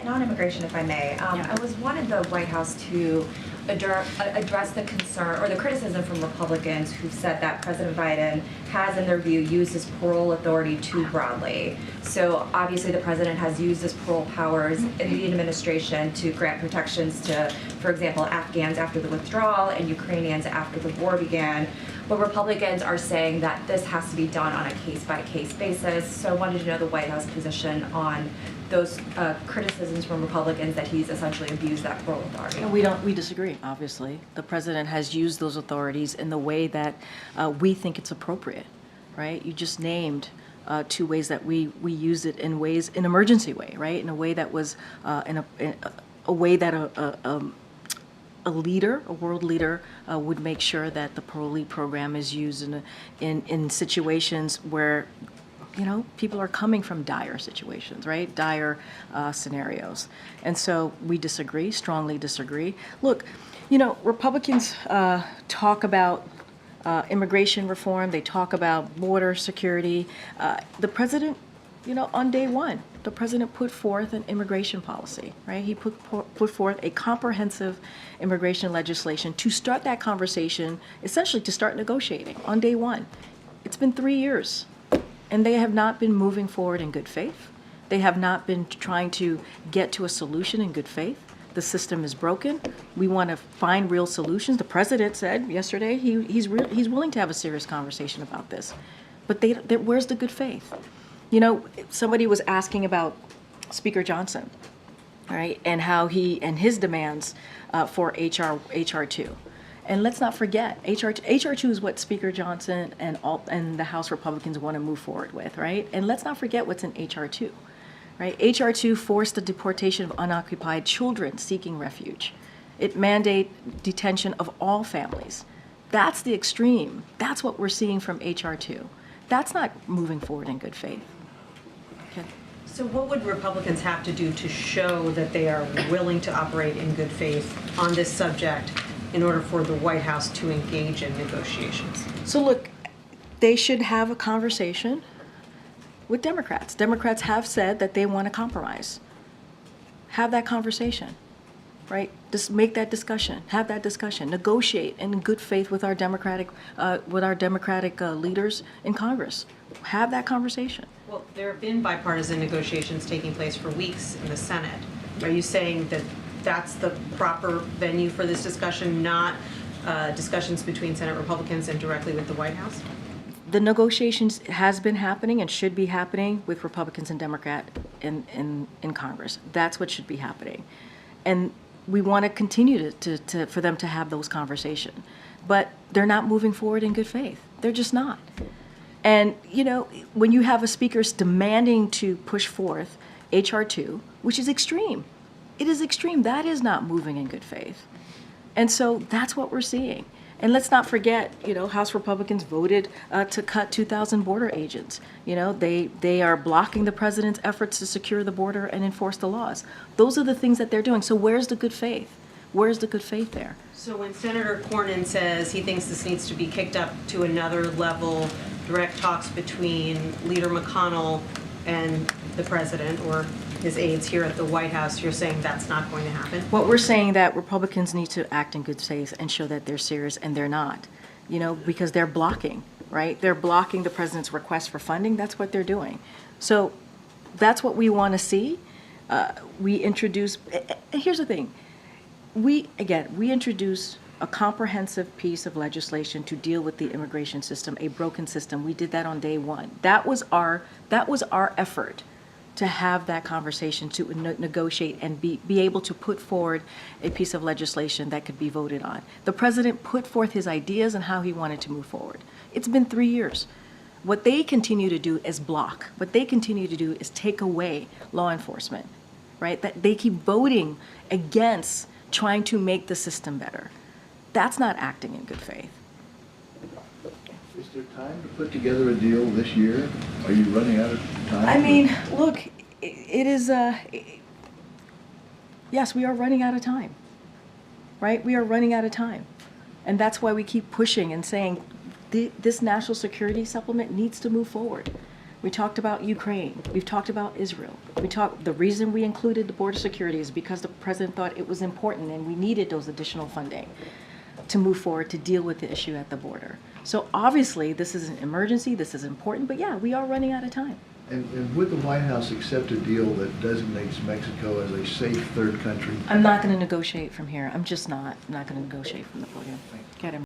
And on immigration, if I may, I was wanted the White House to address the concern or the criticism from Republicans who've said that President Biden has, in their view, used his parole authority too broadly. So obviously the president has used his parole powers in the administration to grant protections to, for example, Afghans after the withdrawal and Ukrainians after the war began. But Republicans are saying that this has to be done on a case-by-case basis. So I wanted to know the White House position on those criticisms from Republicans that he's essentially abused that parole authority. And we disagree, obviously. The president has used those authorities in the way that we think it's appropriate, right? You just named two ways that we use it in emergency way, right? In a way that was, in a way that a leader, a world leader, would make sure that the parolee program is used in situations where, you know, people are coming from dire situations, right? Dire scenarios. And so we disagree, strongly disagree. Look, you know, Republicans talk about immigration reform, they talk about border security. The president, you know, on day one, the president put forth an immigration policy, right? He put forth a comprehensive immigration legislation to start that conversation, essentially to start negotiating on day one. It's been 3 years, and they have not been moving forward in good faith. They have not been trying to get to a solution in good faith. The system is broken. We want to find real solutions. The president said yesterday he's willing to have a serious conversation about this. But where's the good faith? You know, somebody was asking about Speaker Johnson, right, and how his demands for HR 2. And let's not forget, HR 2 is what Speaker Johnson and the House Republicans want to move forward with, right? And let's not forget what's in HR 2, right? HR 2 forced the deportation of unoccupied children seeking refuge. It mandates detention of all families. That's the extreme. That's what we're seeing from HR 2. That's not moving forward in good faith. Okay. So what would Republicans have to do to show that they are willing to operate in good faith on this subject in order for the White House to engage in negotiations? So look, they should have a conversation with Democrats. Democrats have said that they want to compromise. Have that conversation, right? Just make that discussion, have that discussion, negotiate in good faith with our Democratic leaders in Congress. Have that conversation. Well, there have been bipartisan negotiations taking place for weeks in the Senate. Are you saying that that's the proper venue for this discussion, not discussions between Senate Republicans and directly with the White House? The negotiations has been happening and should be happening with Republicans and Democrats in Congress. That's what should be happening. And we want to continue for them to have those conversations. But they're not moving forward in good faith. They're just not. And, you know, when you have a speaker demanding to push forth HR 2, which is extreme, it is extreme. That is not moving in good faith. And so that's what we're seeing. And let's not forget, you know, House Republicans voted to cut 2,000 border agents. You know, they are blocking the president's efforts to secure the border and enforce the laws. Those are the things that they're doing. So where's the good faith? Where's the good faith there? So when Senator Cornyn says he thinks this needs to be kicked up to another level, direct talks between Leader McConnell and the president or his aides here at the White House, you're saying that's not going to happen? What we're saying that Republicans need to act in good faith and show that they're serious, and they're not, you know, because they're blocking, right? They're blocking the president's request for funding. That's what they're doing. So that's what we want to see. We introduce, and here's the thing. We introduce a comprehensive piece of legislation to deal with the immigration system, a broken system. We did that on day one. That was our effort to have that conversation, to negotiate and be able to put forward a piece of legislation that could be voted on. The president put forth his ideas and how he wanted to move forward. It's been 3 years. What they continue to do is block. What they continue to do is take away law enforcement, right? That they keep voting against trying to make the system better. That's not acting in good faith. Is there time to put together a deal this year? Are you running out of time? I mean, look, it is, yes, we are running out of time, right? We are running out of time. And that's why we keep pushing and saying this national security supplement needs to move forward. We talked about Ukraine. We've talked about Israel. The reason we included the border security is because the president thought it was important and we needed those additional funding to move forward to deal with the issue at the border. So obviously, this is an emergency, this is important, but yeah, we are running out of time. And would the White House accept a deal that designates Mexico as a safe third country? I'm not going to negotiate from here. I'm just not going to negotiate from the podium. Get him.